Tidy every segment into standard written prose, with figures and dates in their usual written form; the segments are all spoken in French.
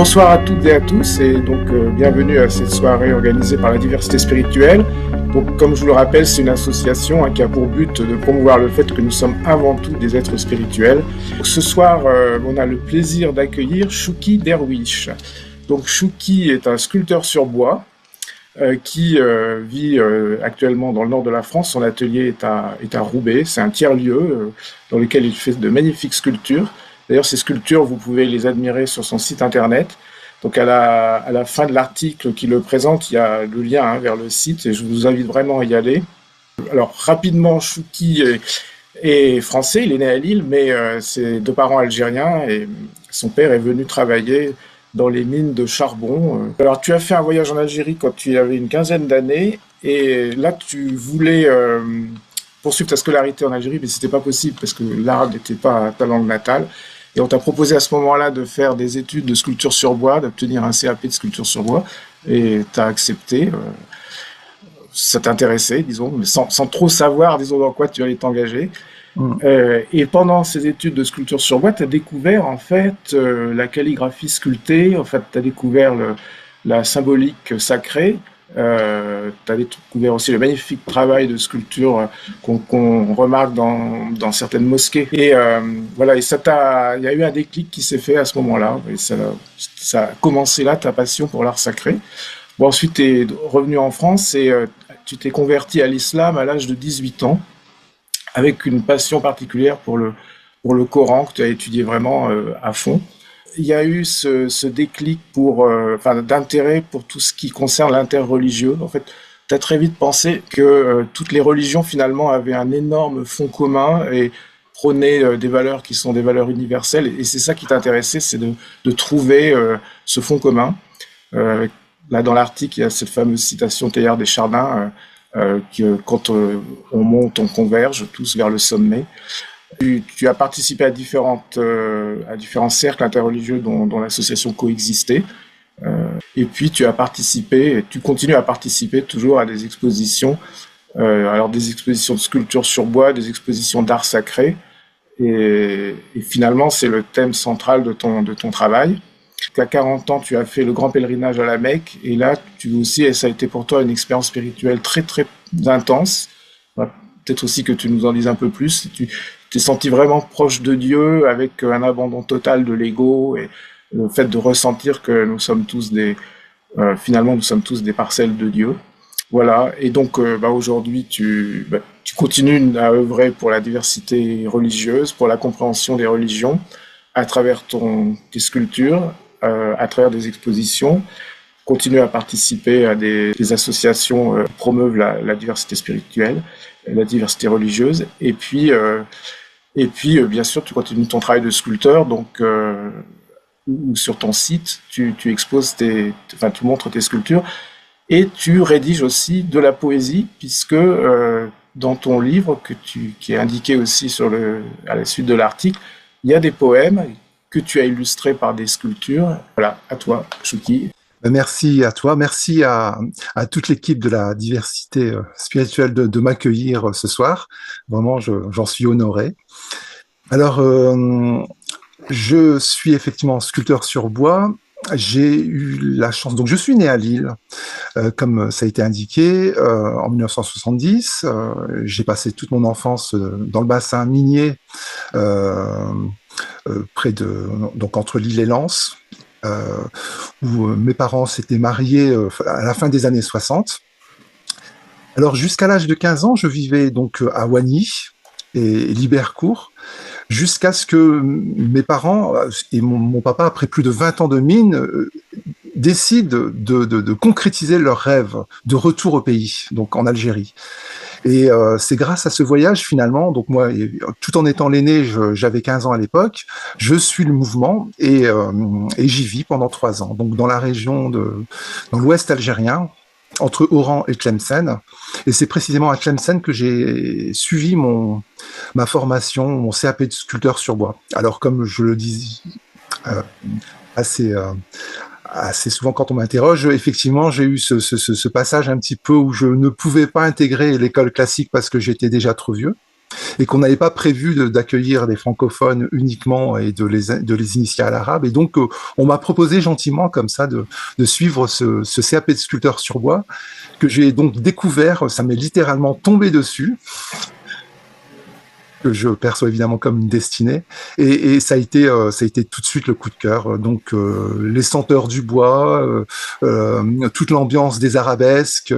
Bonsoir à toutes et à tous et donc bienvenue à cette soirée organisée par la diversité spirituelle. Donc comme je vous le rappelle, c'est une association qui a pour but de promouvoir le fait que nous sommes avant tout des êtres spirituels. Ce soir, on a le plaisir d'accueillir Chouki Derwish. Donc Chouki est un sculpteur sur bois qui vit actuellement dans le nord de la France. Son atelier est à Roubaix, c'est un tiers-lieu dans lequel il fait de magnifiques sculptures. D'ailleurs, ces sculptures, vous pouvez les admirer sur son site internet. Donc, à la fin de l'article qui le présente, il y a le lien vers le site et je vous invite vraiment à y aller. Alors, rapidement, Chouki est français, il est né à Lille, mais c'est de parents algériens et son père est venu travailler dans les mines de charbon. Alors, tu as fait un voyage en Algérie quand tu avais une quinzaine d'années et là, tu voulais poursuivre ta scolarité en Algérie, mais c'était pas possible parce que l'arabe n'était pas ta langue natale. Et on t'a proposé à ce moment-là de faire des études de sculpture sur bois, d'obtenir un CAP de sculpture sur bois, et tu as accepté. Ça t'intéressait, disons, mais sans trop savoir, disons, dans quoi tu allais t'engager. Et pendant ces études de sculpture sur bois, tu as découvert, en fait, la calligraphie sculptée, en fait, tu as découvert la symbolique sacrée. Tu as découvert aussi le magnifique travail de sculpture qu'on remarque dans certaines mosquées. Et voilà, et il y a eu un déclic qui s'est fait à ce moment-là. Et ça a commencé là, ta passion pour l'art sacré. Bon, ensuite, tu es revenu en France et tu t'es converti à l'islam à l'âge de 18 ans, avec une passion particulière pour le Coran que tu as étudié vraiment à fond. Il y a eu ce déclic d'intérêt pour tout ce qui concerne l'interreligieux. En fait, tu as très vite pensé que toutes les religions, finalement, avaient un énorme fond commun et prônaient des valeurs qui sont des valeurs universelles. Et c'est ça qui t'intéressait, c'est de trouver ce fond commun. Là, dans l'article, il y a cette fameuse citation Teilhard des Chardins, que quand on monte, on converge tous vers le sommet. Tu as participé à différents cercles interreligieux dont l'association coexistait. Et puis tu continues à participer toujours à des expositions, alors des expositions de sculpture sur bois, des expositions d'art sacré. Et finalement, c'est le thème central de ton travail. À 40 ans, tu as fait le grand pèlerinage à la Mecque. Et là, ça a été pour toi une expérience spirituelle très, très intense. Peut-être aussi que tu nous en dises un peu plus. Tu t'es senti vraiment proche de Dieu avec un abandon total de l'ego et le fait de ressentir que nous sommes tous finalement, nous sommes tous des parcelles de Dieu. Voilà. Et donc, aujourd'hui, tu continues à œuvrer pour la diversité religieuse, pour la compréhension des religions, à travers tes sculptures, à travers des expositions. Continue à participer à des associations qui promeuvent la diversité spirituelle, la diversité religieuse. Et puis, bien sûr, tu continues ton travail de sculpteur, donc sur ton site, tu exposes tu montres tes sculptures et tu rédiges aussi de la poésie, puisque dans ton livre qui est indiqué aussi à la suite de l'article, il y a des poèmes que tu as illustrés par des sculptures. Voilà, à toi, Chouki. Merci à toi, merci à toute l'équipe de la diversité spirituelle de m'accueillir ce soir. Vraiment, j'en suis honoré. Alors, je suis effectivement sculpteur sur bois. J'ai eu la chance, donc je suis né à Lille, comme ça a été indiqué, en 1970. J'ai passé toute mon enfance dans le bassin minier, donc entre Lille et Lens. Où mes parents s'étaient mariés à la fin des années 60. Alors, jusqu'à l'âge de 15 ans, je vivais donc à Wagny et Libercourt, jusqu'à ce que mes parents et mon papa, après plus de 20 ans de mine, décident de concrétiser leur rêve de retour au pays, donc en Algérie. Et c'est grâce à ce voyage, finalement, donc moi, tout en étant l'aîné, j'avais 15 ans à l'époque, je suis le mouvement et j'y vis pendant 3 ans. Donc dans la région dans l'ouest algérien, entre Oran et Tlemcen. Et c'est précisément à Tlemcen que j'ai suivi ma formation, mon CAP de sculpteur sur bois. Alors comme je le dis assez souvent quand on m'interroge, effectivement, j'ai eu ce passage un petit peu où je ne pouvais pas intégrer l'école classique parce que j'étais déjà trop vieux. et qu'on n'avait pas prévu d'accueillir des francophones uniquement et de les initier à l'arabe. Et donc, on m'a proposé gentiment comme ça de suivre ce CAP de sculpteur sur bois que j'ai donc découvert. Ça m'est littéralement tombé dessus, que je perçois évidemment comme une destinée, et ça a été tout de suite le coup de cœur. Donc les senteurs du bois, toute l'ambiance des arabesques,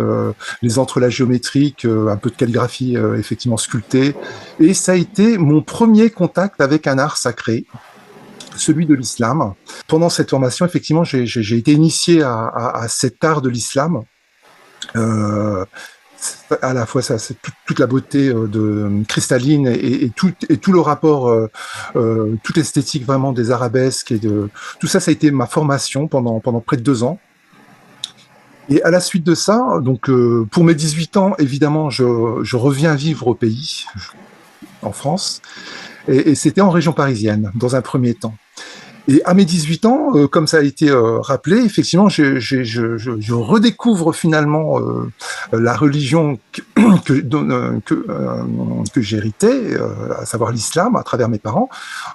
les entrelacs géométriques, un peu de calligraphie effectivement sculptée, et ça a été mon premier contact avec un art sacré, celui de l'islam. Pendant cette formation, effectivement, j'ai été initié à cet art de l'islam. À la fois ça, c'est toute la beauté de cristalline et tout le rapport, toute l'esthétique vraiment des arabesques et de tout ça, ça a été ma formation pendant près de 2 ans. Et à la suite de ça, donc pour mes 18 ans, évidemment, je reviens vivre au pays, en France, et c'était en région parisienne dans un premier temps. Et à mes 18 ans, comme ça a été rappelé, effectivement, je redécouvre finalement la religion que j'héritais, à savoir l'islam, à travers mes parents,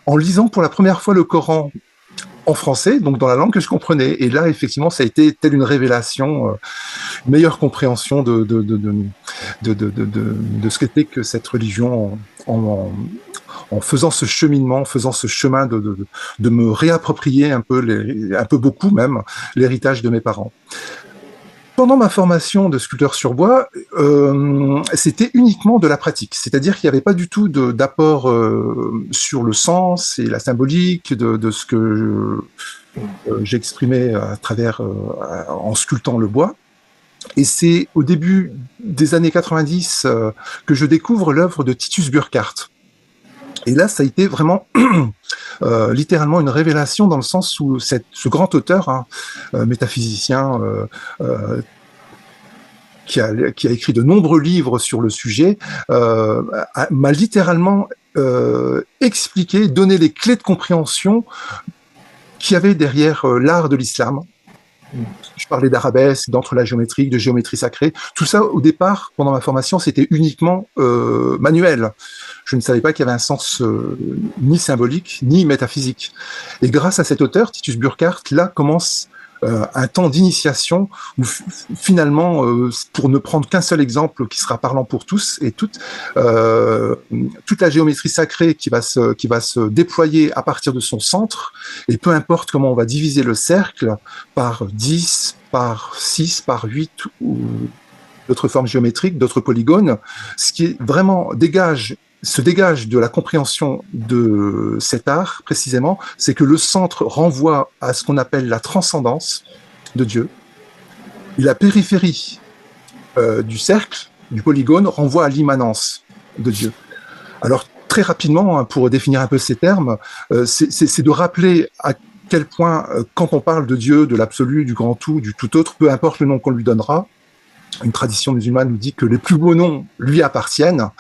en lisant pour la première fois le Coran en français, donc dans la langue que je comprenais. Et là, effectivement, ça a été telle une révélation, meilleure compréhension de ce qu'était que cette religion en faisant ce cheminement, en faisant ce chemin de me réapproprier un peu beaucoup même, l'héritage de mes parents. Pendant ma formation de sculpteur sur bois, c'était uniquement de la pratique, c'est-à-dire qu'il n'y avait pas du tout d'apport sur le sens et la symbolique de ce que j'exprimais à travers en sculptant le bois. Et c'est au début des années 90 que je découvre l'œuvre de Titus Burckhardt. Et là, ça a été vraiment littéralement une révélation, dans le sens où ce grand auteur, métaphysicien, qui a écrit de nombreux livres sur le sujet, m'a littéralement expliqué, donné les clés de compréhension qu'il y avait derrière l'art de l'islam. Je parlais d'arabesque, d'entrelacs géométriques, de géométrie sacrée. Tout ça, au départ, pendant ma formation, c'était uniquement manuel. Je ne savais pas qu'il y avait un sens ni symbolique, ni métaphysique. Et grâce à cet auteur, Titus Burckhardt, là commence un temps d'initiation où finalement, pour ne prendre qu'un seul exemple qui sera parlant pour tous et toutes, toute la géométrie sacrée qui va se déployer à partir de son centre, et peu importe comment on va diviser le cercle par 10, par 6, par 8 ou d'autres formes géométriques, d'autres polygones, ce qui est vraiment se dégage de la compréhension de cet art, précisément, c'est que le centre renvoie à ce qu'on appelle la transcendance de Dieu, et la périphérie du cercle, du polygone, renvoie à l'immanence de Dieu. Alors, très rapidement, pour définir un peu ces termes, c'est de rappeler à quel point, quand on parle de Dieu, de l'absolu, du grand tout, du tout autre, peu importe le nom qu'on lui donnera, une tradition musulmane nous dit que les plus beaux noms lui appartiennent.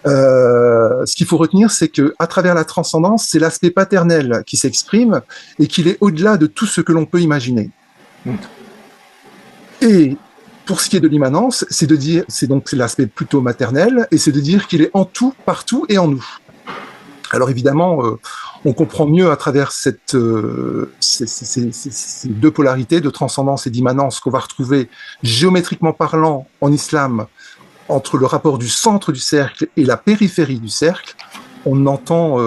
Ce qu'il faut retenir, c'est que à travers la transcendance, c'est l'aspect paternel qui s'exprime et qu'il est au-delà de tout ce que l'on peut imaginer. Et pour ce qui est de l'immanence, c'est donc l'aspect plutôt maternel, et c'est de dire qu'il est en tout, partout et en nous. Alors évidemment, on comprend mieux à travers ces deux polarités de transcendance et d'immanence qu'on va retrouver géométriquement parlant en islam, entre le rapport du centre du cercle et la périphérie du cercle. On entend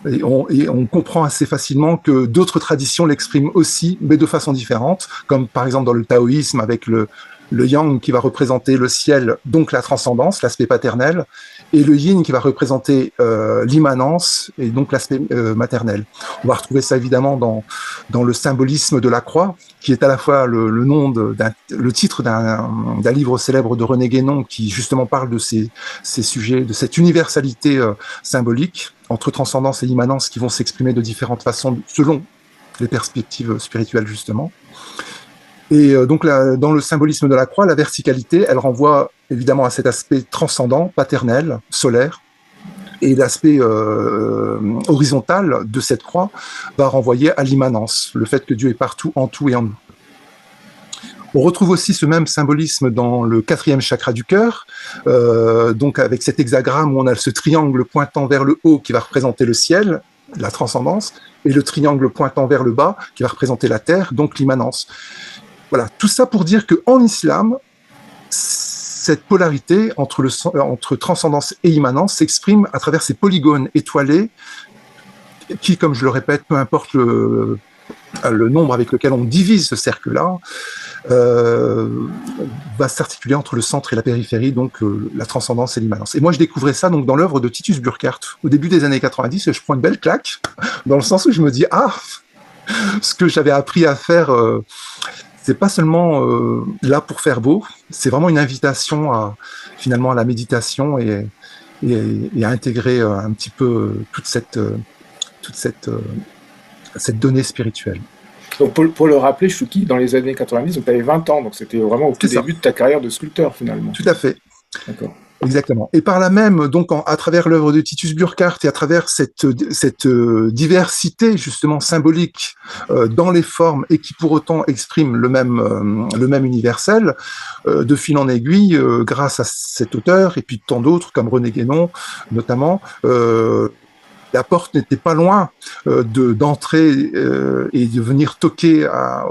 et on comprend assez facilement que d'autres traditions l'expriment aussi, mais de façon différente, comme par exemple dans le taoïsme avec le yang qui va représenter le ciel, donc la transcendance, l'aspect paternel, et le yin qui va représenter l'immanence, et donc l'aspect maternel. On va retrouver ça évidemment dans le symbolisme de la croix, qui est à la fois le titre d'un livre célèbre de René Guénon, qui justement parle de ces sujets, de cette universalité symbolique entre transcendance et immanence qui vont s'exprimer de différentes façons selon les perspectives spirituelles justement. Et donc dans le symbolisme de la croix, la verticalité, elle renvoie évidemment à cet aspect transcendant, paternel, solaire, et l'aspect horizontal de cette croix va renvoyer à l'immanence, le fait que Dieu est partout, en tout et en nous. On retrouve aussi ce même symbolisme dans le 4e chakra du cœur, donc avec cet hexagramme où on a ce triangle pointant vers le haut qui va représenter le ciel, la transcendance, et le triangle pointant vers le bas qui va représenter la terre, donc l'immanence. Voilà, tout ça pour dire qu'en islam, cette polarité entre transcendance et immanence s'exprime à travers ces polygones étoilés qui, comme je le répète, peu importe le nombre avec lequel on divise ce cercle-là, va s'articuler entre le centre et la périphérie, donc la transcendance et l'immanence. Et moi, je découvrais ça donc dans l'œuvre de Titus Burkhardt au début des années 90, et je prends une belle claque, dans le sens où je me dis, ce que j'avais appris à faire, c'est pas seulement là pour faire beau, c'est vraiment une invitation finalement à la méditation et à intégrer un petit peu toute cette donnée spirituelle. Donc pour le rappeler, Chouki, dans les années 90, tu avais 20 ans, donc c'était vraiment au tout début de ta carrière de sculpteur finalement. Tout à fait. D'accord. Exactement. Et par là même, donc à travers l'œuvre de Titus Burkhardt et à travers cette diversité justement symbolique dans les formes et qui pour autant exprime le même universel, de fil en aiguille, grâce à cet auteur et puis tant d'autres comme René Guénon notamment, la porte n'était pas loin d'entrer et de venir toquer à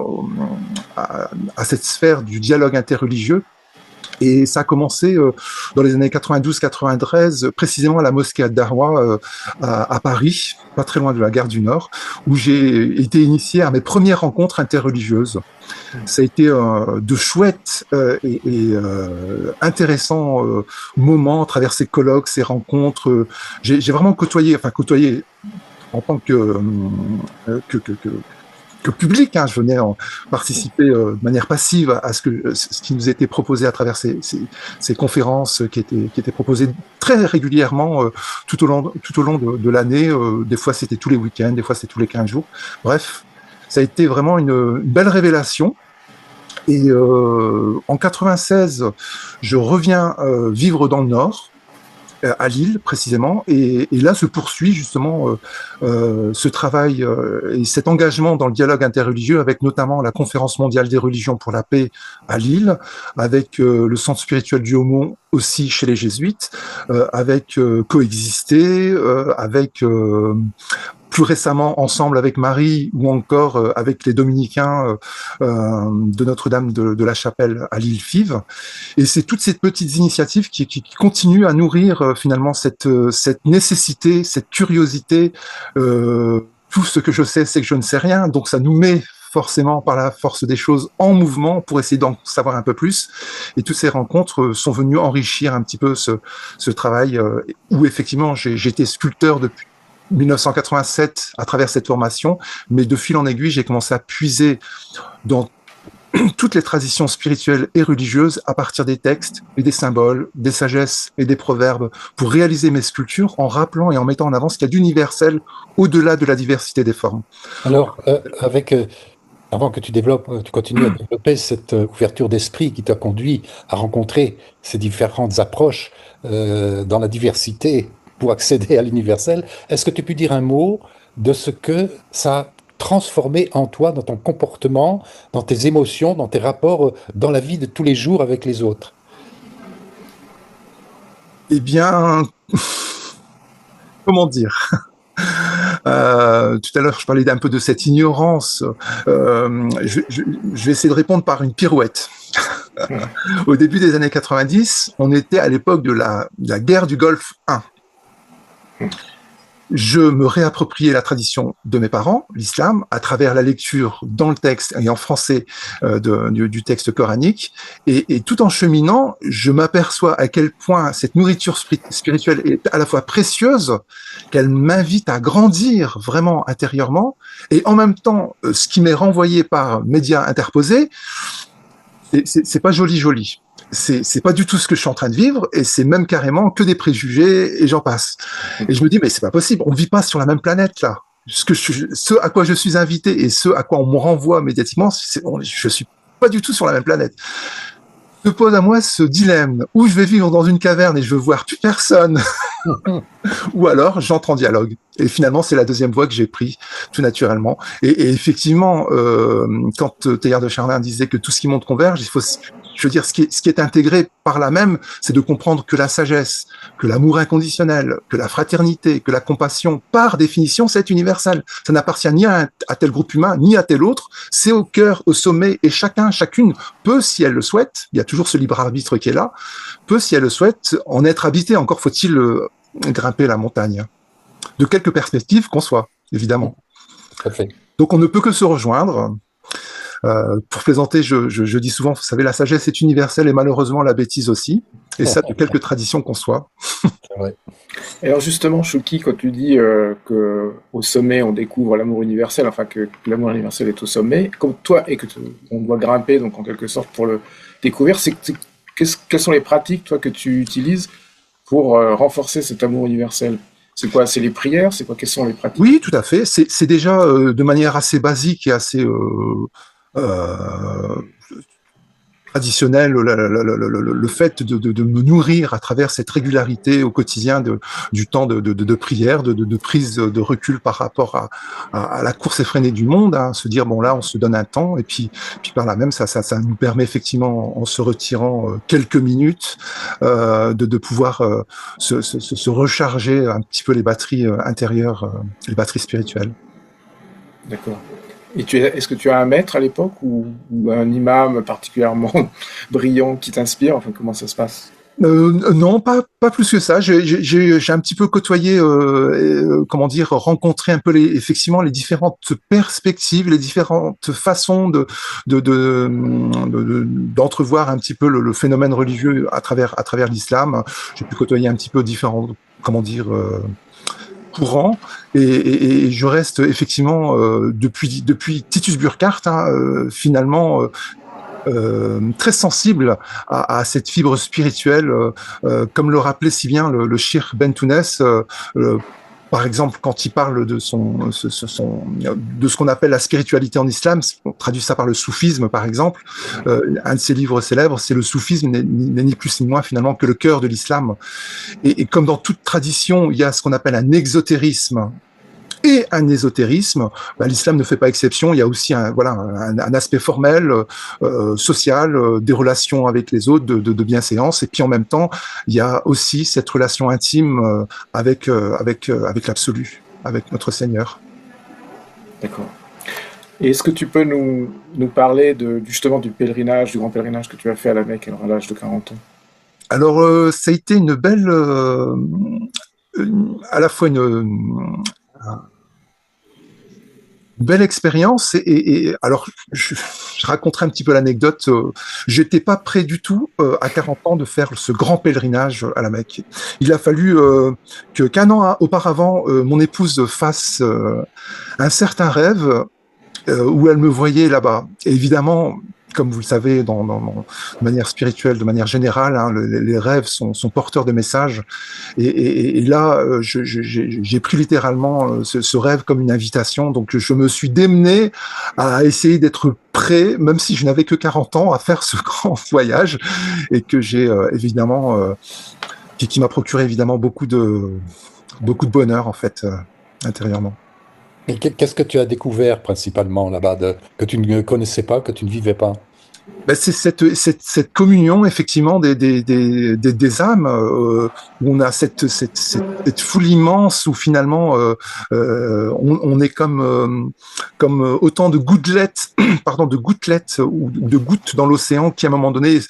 cette sphère du dialogue interreligieux. Et ça a commencé dans les années 92-93, précisément à la mosquée Ad-Darwa à Paris, pas très loin de la gare du Nord, où j'ai été initié à mes premières rencontres interreligieuses. Ça a été de chouettes et intéressants moments à travers ces colloques, ces rencontres. J'ai vraiment côtoyé en tant que public, je venais participer de manière passive à ce qui nous était proposé à travers ces conférences qui étaient proposées très régulièrement tout au long de l'année. Des fois c'était tous les week-ends, des fois c'était tous les 15 jours. Bref, ça a été vraiment une belle révélation. Et en 96, je reviens vivre dans le Nord, à Lille précisément, et là se poursuit justement ce travail et cet engagement dans le dialogue interreligieux avec notamment la Conférence mondiale des religions pour la paix à Lille, avec le centre spirituel du Haut-Mont aussi chez les jésuites, avec Coexister, avec plus récemment ensemble avec Marie ou encore avec les dominicains de Notre-Dame de la Chapelle à l'île-Five. Et c'est toutes ces petites initiatives qui continuent à nourrir finalement cette nécessité, cette curiosité. Tout ce que je sais, c'est que je ne sais rien. Donc ça nous met forcément par la force des choses en mouvement pour essayer d'en savoir un peu plus. Et toutes ces rencontres sont venues enrichir un petit peu ce travail où effectivement j'étais sculpteur depuis 1987 à travers cette formation, mais de fil en aiguille, j'ai commencé à puiser dans toutes les traditions spirituelles et religieuses à partir des textes et des symboles, des sagesses et des proverbes pour réaliser mes sculptures en rappelant et en mettant en avant ce qu'il y a d'universel au-delà de la diversité des formes. Alors, avant que tu continues à développer cette ouverture d'esprit qui t'a conduit à rencontrer ces différentes approches dans la diversité pour accéder à l'universel, est-ce que tu peux dire un mot de ce que ça a transformé en toi, dans ton comportement, dans tes émotions, dans tes rapports, dans la vie de tous les jours avec les autres? Eh bien, comment dire ? Tout à l'heure, je parlais un peu de cette ignorance. Je vais essayer de répondre par une pirouette. Au début des années 90, on était à l'époque de la guerre du Golfe 1. Je me réappropriais la tradition de mes parents, l'islam, à travers la lecture dans le texte et en français du texte coranique. Et tout en cheminant, je m'aperçois à quel point cette nourriture spirituelle est à la fois précieuse, qu'elle m'invite à grandir vraiment intérieurement, et en même temps, ce qui m'est renvoyé par médias interposés, c'est pas joli. C'est pas du tout ce que je suis en train de vivre, et c'est même carrément que des préjugés, et j'en passe. Et je me dis, mais c'est pas possible, on vit pas sur la même planète, là. Ce à quoi je suis invité et ce à quoi on me renvoie médiatiquement, je suis pas du tout sur la même planète. Se pose à moi ce dilemme, où je vais vivre dans une caverne et je veux voir plus personne, ou alors j'entre en dialogue. Et finalement, c'est la deuxième voie que j'ai prise, tout naturellement. Et effectivement, quand Teilhard de Chardin disait que tout ce qui monte converge, il faut, je veux dire, ce qui est intégré par là même, c'est de comprendre que la sagesse, que l'amour inconditionnel, que la fraternité, que la compassion, par définition, c'est universel. Ça n'appartient ni à tel groupe humain, ni à tel autre. C'est au cœur, au sommet, et chacune peut, si elle le souhaite, il y a toujours ce libre arbitre qui est là, peut, si elle le souhaite, en être habité. Encore faut-il grimper la montagne. De quelque perspective qu'on soit, évidemment. Tout à fait. Donc on ne peut que se rejoindre. Pour plaisanter, je dis souvent, vous savez, la sagesse est universelle et malheureusement la bêtise aussi. Et ça, de quelque tradition qu'on soit. C'est vrai. Et alors justement, Chouki, quand tu dis qu'au sommet, on découvre l'amour universel, enfin que l'amour universel est au sommet, comme toi, et on doit grimper, donc en quelque sorte, pour le découvrir, quelles sont les pratiques, toi, que tu utilises pour renforcer cet amour universel? C'est quoi? C'est les prières? C'est quoi? Quelles sont les pratiques? Oui, tout à fait. C'est déjà de manière assez basique et assez traditionnelle le fait de me nourrir à travers cette régularité au quotidien du temps de prière, de prise de recul par rapport à la course effrénée du monde, hein, se dire bon là on se donne un temps et puis par là même ça nous permet effectivement en se retirant quelques minutes de pouvoir se recharger un petit peu les batteries intérieures, les batteries spirituelles. D'accord. Et est-ce que tu as un maître à l'époque ou un imam particulièrement brillant qui t'inspire? Enfin, comment ça se passe? Non, pas plus que ça. J'ai un petit peu côtoyé, comment dire, rencontré un peu effectivement les différentes perspectives, les différentes façons d'entrevoir un petit peu le phénomène religieux à travers l'islam. J'ai pu côtoyer un petit peu différents, comment dire, courant et je reste effectivement depuis Titus Burckhardt finalement très sensible à cette fibre spirituelle comme le rappelait si bien le Cheikh Bentounès par exemple, quand il parle de de ce qu'on appelle la spiritualité en islam, on traduit ça par le soufisme, par exemple. Un de ses livres célèbres, c'est le soufisme n'est ni plus ni moins finalement que le cœur de l'islam. Et comme dans toute tradition, il y a ce qu'on appelle un exotérisme et un ésotérisme, l'islam ne fait pas exception. Il y a aussi un aspect formel, social, des relations avec les autres, de bienséance. Et puis en même temps, il y a aussi cette relation intime avec l'absolu, avec notre Seigneur. D'accord. Et est-ce que tu peux nous parler justement du pèlerinage, du grand pèlerinage que tu as fait à la Mecque à l'âge de 40 ans? Alors, ça a été une belle, à la fois une belle expérience et alors je raconterai un petit peu l'anecdote. J'étais pas prêt du tout à 40 ans de faire ce grand pèlerinage à la Mecque. Il a fallu qu'un an auparavant mon épouse fasse un certain rêve où elle me voyait là-bas. Et évidemment, comme vous le savez, de manière spirituelle, de manière générale, hein, les rêves sont porteurs de messages. Et là, j'ai pris littéralement ce rêve comme une invitation. Donc, je me suis démené à essayer d'être prêt, même si je n'avais que 40 ans, à faire ce grand voyage. Et que j'ai évidemment, qui m'a procuré évidemment beaucoup de bonheur, en fait, intérieurement. Et qu'est-ce que tu as découvert principalement là-bas que tu ne connaissais pas, que tu ne vivais pas? C'est cette communion effectivement des âmes où on a cette foule immense où finalement on est comme autant de gouttelettes pardon de gouttelettes ou de gouttes dans l'océan qui à un moment donné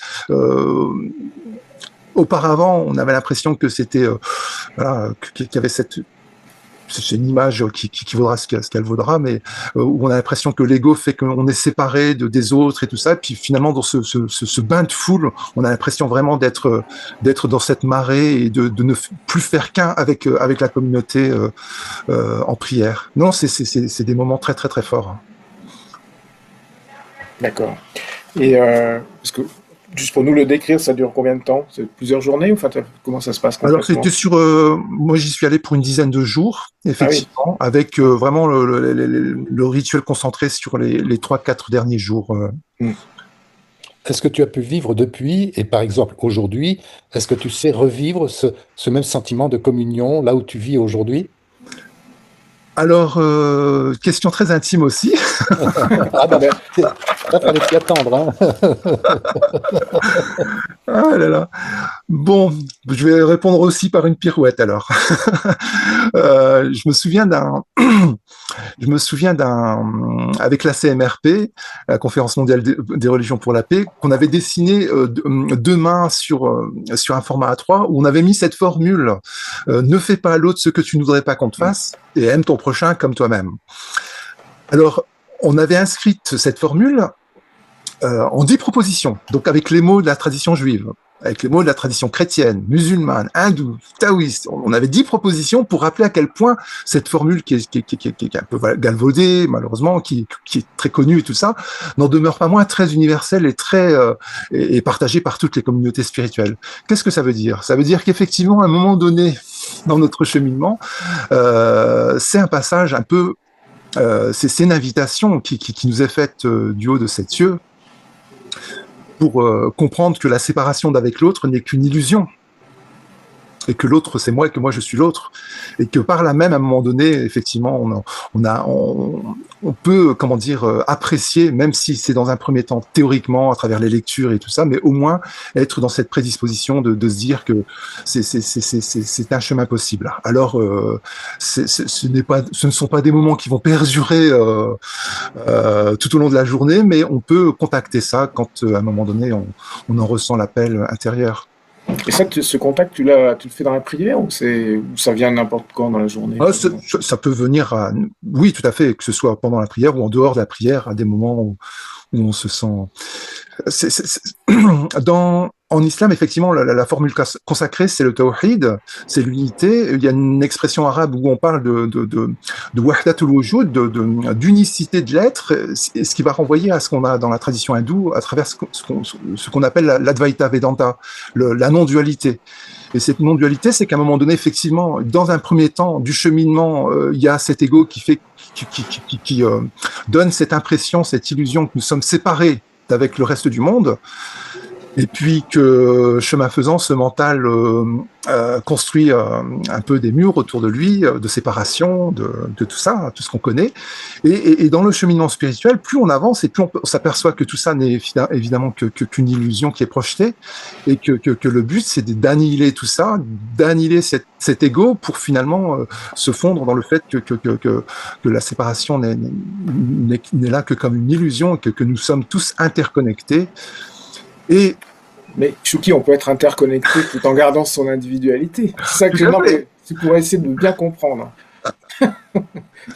auparavant on avait l'impression que c'était qu'il y avait c'est une image qui vaudra ce qu'elle vaudra, mais où on a l'impression que l'ego fait qu'on est séparé des autres et tout ça. Et puis finalement, dans ce bain de foule, on a l'impression vraiment d'être dans cette marée et de ne plus faire qu'un avec la communauté en prière. Non, c'est des moments très très très forts. D'accord. Et parce que juste pour nous le décrire, ça dure combien de temps? C'est plusieurs journées? Enfin, comment ça se passe concrètement? Alors, c'était moi, j'y suis allé pour une dizaine de jours, effectivement, avec vraiment le rituel concentré sur les 3-4 derniers jours. Est-ce que tu as pu vivre depuis, et par exemple aujourd'hui, est-ce que tu sais revivre ce même sentiment de communion là où tu vis aujourd'hui? Alors, question très intime aussi. Ah ben, là, fallait s'y attendre. Hein. Ah là là. Bon, je vais répondre aussi par une pirouette alors. Je me souviens avec la CMRP, la Conférence mondiale des religions pour la paix, qu'on avait dessiné deux mains sur un format A3 où on avait mis cette formule ne fais pas à l'autre ce que tu ne voudrais pas qu'on te fasse et aime ton prochain comme toi-même. Alors, on avait inscrit cette formule en 10 propositions, donc avec les mots de la tradition juive, avec les mots de la tradition chrétienne, musulmane, hindoue, taoïste. On avait 10 propositions pour rappeler à quel point cette formule qui est un peu galvaudée, malheureusement, qui est très connue et tout ça, n'en demeure pas moins très universelle et très et partagée par toutes les communautés spirituelles. Qu'est-ce que ça veut dire? Ça veut dire qu'effectivement, à un moment donné, dans notre cheminement, c'est un passage un peu, c'est une invitation qui nous est faite du haut de ces cieux, pour comprendre que la séparation d'avec l'autre n'est qu'une illusion, et que l'autre c'est moi et que moi je suis l'autre, et que par là même à un moment donné effectivement on peut comment dire apprécier, même si c'est dans un premier temps théoriquement à travers les lectures et tout ça, mais au moins être dans cette prédisposition de se dire que c'est un chemin possible. Alors ce ne sont pas des moments qui vont perdurer tout au long de la journée, mais on peut contacter ça quand à un moment donné on en ressent l'appel intérieur. Et ça, ce contact, tu le fais dans la prière ou ça vient n'importe quand dans la journée? Ça peut venir oui, tout à fait, que ce soit pendant la prière ou en dehors de la prière, à des moments où on se sent... En islam, effectivement, la formule consacrée, c'est le tawhid, c'est l'unité. Il y a une expression arabe où on parle de wahdatul wujud, d'unicité de l'être, ce qui va renvoyer à ce qu'on a dans la tradition hindoue, à travers ce qu'on appelle l'Advaita Vedanta, la non-dualité. Et cette non-dualité, c'est qu'à un moment donné, effectivement, dans un premier temps du cheminement, il y a cet ego qui donne cette impression, cette illusion que nous sommes séparés d'avec le reste du monde. Et puis que, chemin faisant, ce mental construit un peu des murs autour de lui, de séparation, de tout ça, tout ce qu'on connaît. Et dans le cheminement spirituel, plus on avance et plus on s'aperçoit que tout ça n'est évidemment qu'une illusion qui est projetée, et que le but, c'est d'annihiler tout ça, d'annihiler cet ego pour finalement se fondre dans le fait que la séparation n'est là que comme une illusion, et que nous sommes tous interconnectés. Mais Chouki, on peut être interconnecté tout en gardant son individualité. C'est ça que c'est pour essayer de bien comprendre.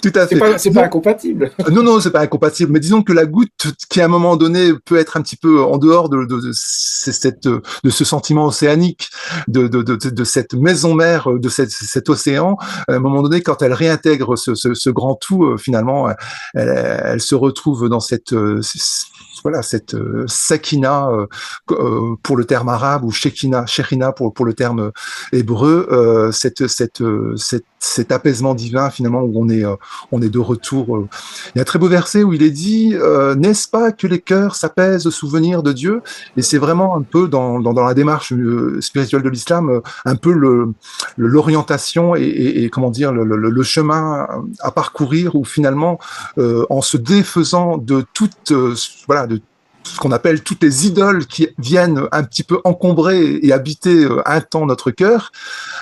Tout à fait. C'est pas incompatible. Non, c'est pas incompatible. Mais disons que la goutte qui, à un moment donné, peut être un petit peu en dehors de ce sentiment océanique, de cette maison mère, de cet océan, à un moment donné, quand elle réintègre ce grand tout, finalement, elle se retrouve dans cette sakina pour le terme arabe, ou shekina pour le terme hébreu, cet apaisement divin finalement où on est de retour. Il y a un très beau verset où il est dit n'est-ce pas que les cœurs s'apaisent au souvenir de Dieu? Et c'est vraiment un peu dans la démarche spirituelle de l'islam, un peu l'orientation et comment dire le chemin à parcourir, où finalement en se défaisant de toute de ce qu'on appelle toutes les idoles qui viennent un petit peu encombrer et habiter un temps notre cœur,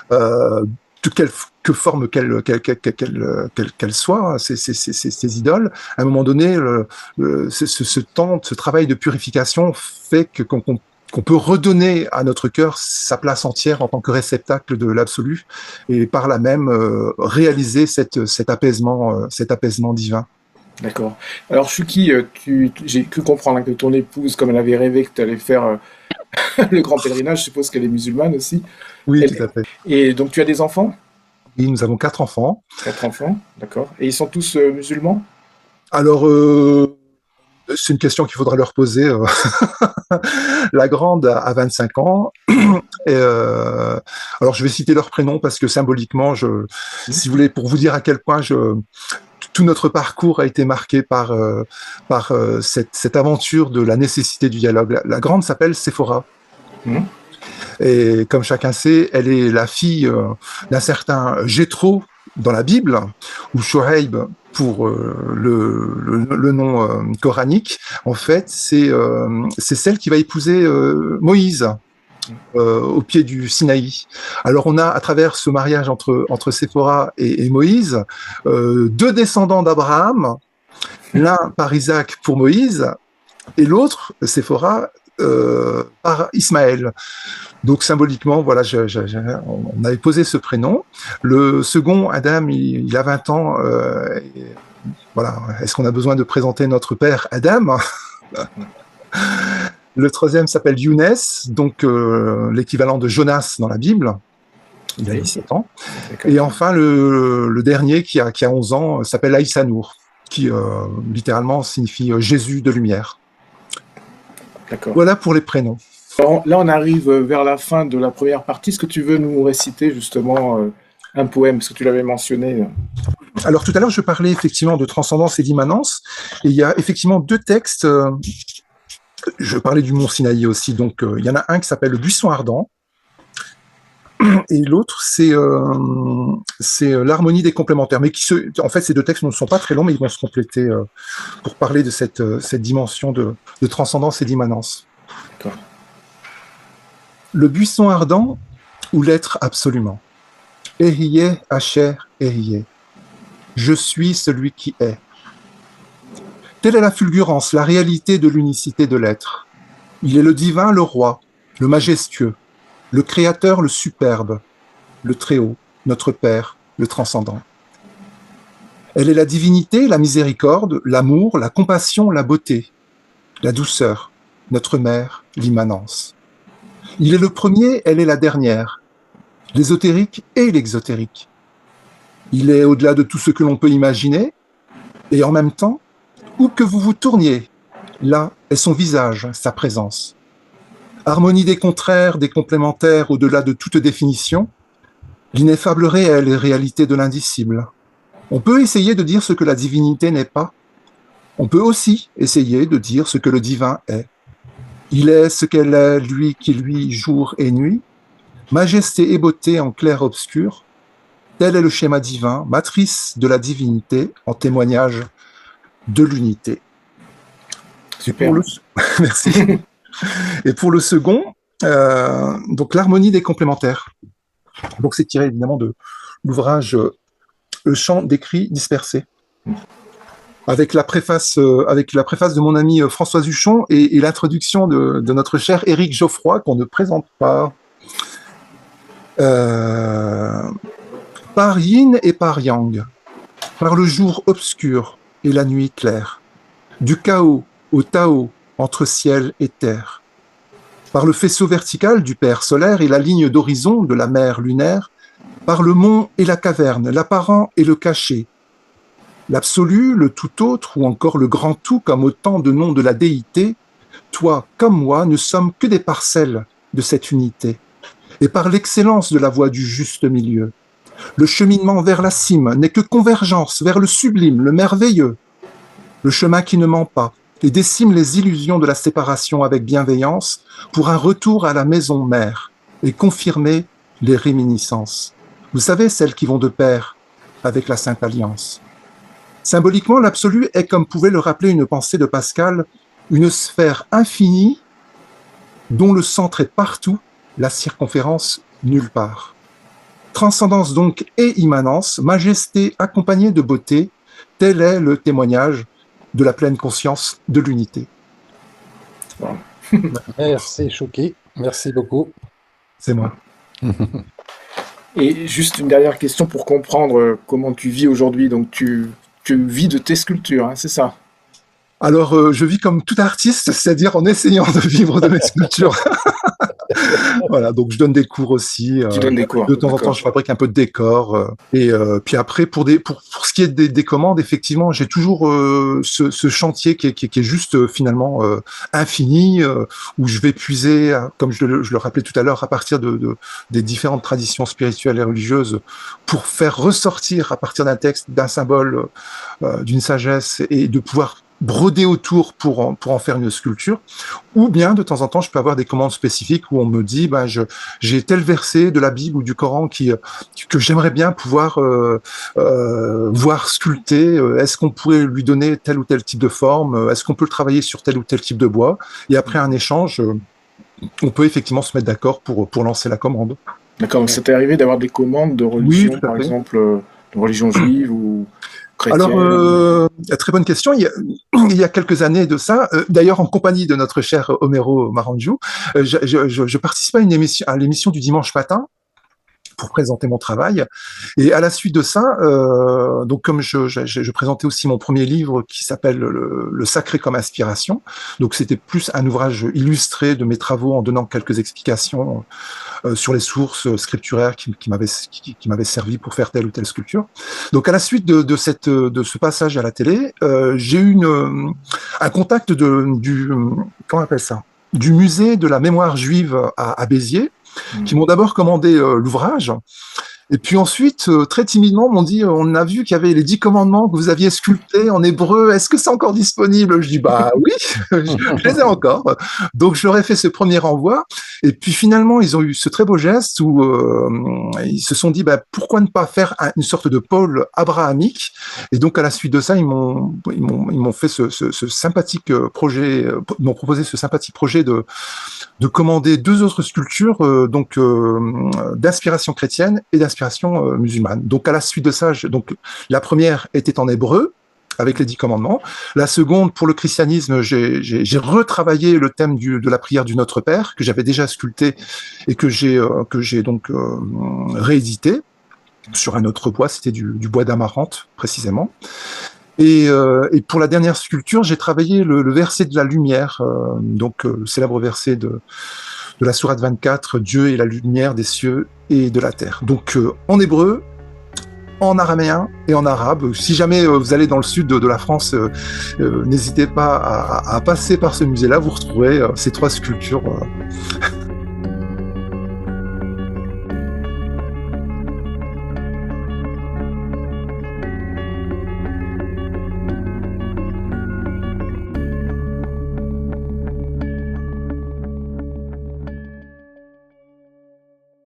de quelque forme qu'elles soient, ces idoles, à un moment donné, ce travail de purification fait qu'on peut redonner à notre cœur sa place entière en tant que réceptacle de l'absolu, et par là même réaliser cet apaisement divin. D'accord. Alors Chouki, j'ai cru comprendre que ton épouse, comme elle avait rêvé que tu allais faire le grand pèlerinage, je suppose qu'elle est musulmane aussi. Oui, tout à fait. Et donc tu as des enfants? Oui, nous avons 4 enfants. 4 enfants, d'accord. Et ils sont tous musulmans? Alors, c'est une question qu'il faudra leur poser. La grande a 25 ans. Et alors, je vais citer leur prénom parce que symboliquement, si vous voulez, pour vous dire à quel point tout notre parcours a été marqué par cette aventure de la nécessité du dialogue. La grande s'appelle Sephora. Et comme chacun sait, elle est la fille d'un certain Jéthro, dans la Bible, ou Shoaib pour le nom coranique, en fait, c'est celle qui va épouser Moïse au pied du Sinaï. Alors on a, à travers ce mariage entre Séphora et Moïse, deux descendants d'Abraham, l'un par Isaac pour Moïse, et l'autre, Séphora, par Ismaël. Donc symboliquement, voilà, on avait posé ce prénom. Le second, Adam, il a 20 ans. Voilà, est-ce qu'on a besoin de présenter notre père Adam? Le troisième s'appelle Younes, donc l'équivalent de Jonas dans la Bible. Il a 17 ans. Et enfin, le dernier qui a 11 ans s'appelle Aïssanour, qui littéralement signifie Jésus de lumière. D'accord. Voilà pour les prénoms. Alors, là, on arrive vers la fin de la première partie. Est-ce que tu veux nous réciter justement un poème, parce que tu l'avais mentionné? Alors tout à l'heure, je parlais effectivement de transcendance et d'immanence. Et il y a effectivement deux textes. Je parlais du mont Sinaï aussi. Donc il y en a un qui s'appelle Le Buisson Ardent. Et l'autre, c'est l'harmonie des complémentaires. Mais en fait, ces deux textes ne sont pas très longs, mais ils vont se compléter pour parler de cette dimension de transcendance et d'immanence. D'accord. Le buisson ardent ou l'être absolument. Ehiyeh, Asher, Ehiyeh. Je suis celui qui est. Telle est la fulgurance, la réalité de l'unicité de l'être. Il est le divin, le roi, le majestueux, le créateur, le superbe, le très-haut, notre Père, le transcendant. Elle est la divinité, la miséricorde, l'amour, la compassion, la beauté, la douceur, notre mère, l'immanence. Il est le premier, elle est la dernière, l'ésotérique et l'exotérique. Il est au-delà de tout ce que l'on peut imaginer, et en même temps, où que vous vous tourniez, là est son visage, sa présence. Harmonie des contraires, des complémentaires au-delà de toute définition, l'ineffable réel et réalité de l'indicible. On peut essayer de dire ce que la divinité n'est pas. On peut aussi essayer de dire ce que le divin est. Il est ce qu'elle est, lui qui lui, jour et nuit, majesté et beauté en clair-obscur. Tel est le schéma divin, matrice de la divinité, en témoignage de l'unité. Super. Merci. Et pour le second, donc l'harmonie des complémentaires. Donc c'est tiré évidemment de l'ouvrage Le chant d'écrits dispersés, avec la préface de mon ami Françoise Huchon et l'introduction de notre cher Éric Geoffroy qu'on ne présente pas. Par yin et par yang, par le jour obscur et la nuit claire, du chaos au Tao entre ciel et terre, par le faisceau vertical du père solaire et la ligne d'horizon de la mer lunaire, par le mont et la caverne, l'apparent et le caché, l'absolu, le tout autre ou encore le grand tout comme autant de noms de la déité, toi comme moi ne sommes que des parcelles de cette unité. Et par l'excellence de la voie du juste milieu, le cheminement vers la cime n'est que convergence vers le sublime, le merveilleux, le chemin qui ne ment pas, et décime les illusions de la séparation avec bienveillance pour un retour à la maison mère et confirmer les réminiscences. Vous savez, celles qui vont de pair avec la Sainte Alliance. Symboliquement, l'absolu est, comme pouvait le rappeler une pensée de Pascal, une sphère infinie dont le centre est partout, la circonférence nulle part. Transcendance donc et immanence, majesté accompagnée de beauté, tel est le témoignage de la pleine conscience de l'unité. Wow. Merci Chouki, merci beaucoup. C'est moi. Et juste une dernière question pour comprendre comment tu vis aujourd'hui. Donc tu vis de tes sculptures, hein, c'est ça? Alors, je vis comme tout artiste, c'est-à-dire en essayant de vivre de mes sculptures. Voilà, donc je donne des cours aussi. Tu donnes des cours. De temps en temps, je fabrique un peu de décor. Et puis après, pour ce qui est des commandes, effectivement, j'ai toujours ce chantier qui est juste finalement infini, où je vais puiser, comme je le rappelais tout à l'heure, à partir des différentes traditions spirituelles et religieuses, pour faire ressortir à partir d'un texte, d'un symbole, d'une sagesse, et de pouvoir broder autour pour en faire une sculpture, ou bien de temps en temps je peux avoir des commandes spécifiques où on me dit j'ai tel verset de la Bible ou du Coran que j'aimerais bien pouvoir voir sculpter. Est-ce qu'on pourrait lui donner tel ou tel type de forme? Est-ce qu'on peut le travailler sur tel ou tel type de bois? Et après un échange, on peut effectivement se mettre d'accord pour lancer la commande. D'accord, donc c'était arrivé d'avoir des commandes de religion, par exemple, de religion juive ou chrétienne? Alors, très bonne question. Il y a quelques années de ça, d'ailleurs en compagnie de notre cher Homero Marangiou, je participais à l'émission du dimanche matin pour présenter mon travail. Et à la suite de ça, donc comme je présentais aussi mon premier livre qui s'appelle le Sacré comme inspiration, donc c'était plus un ouvrage illustré de mes travaux en donnant quelques explications sur les sources scripturaires qui m'avaient servi pour faire telle ou telle sculpture. Donc à la suite de ce passage à la télé, j'ai eu un contact comment on appelle ça, du musée de la mémoire juive à Béziers, qui m'ont d'abord commandé l'ouvrage, et puis ensuite, très timidement, m'ont dit, on a vu qu'il y avait les 10 commandements que vous aviez sculptés en hébreu, est-ce que c'est encore disponible? Je dis, oui, je les ai encore. Donc je leur ai fait ce premier envoi, et puis finalement, ils ont eu ce très beau geste où ils se sont dit, pourquoi ne pas faire une sorte de pôle abrahamique? Et donc à la suite de ça, ils m'ont fait ce sympathique projet, m'ont proposé ce sympathique projet de commander 2 autres sculptures d'inspiration chrétienne et d'inspiration musulmane. Donc à la suite de ça, donc la première était en hébreu avec les 10 commandements. La seconde, pour le christianisme, j'ai retravaillé le thème de la prière du Notre Père que j'avais déjà sculpté et que j'ai donc réédité sur un autre bois, c'était du bois d'amarante précisément. Et pour la dernière sculpture, j'ai travaillé le verset de la lumière, donc le célèbre verset de la sourate 24, Dieu est la lumière des cieux et de la terre. Donc en hébreu, en araméen et en arabe. Si jamais vous allez dans le sud de la France, n'hésitez pas à passer par ce musée-là, vous retrouverez ces 3 sculptures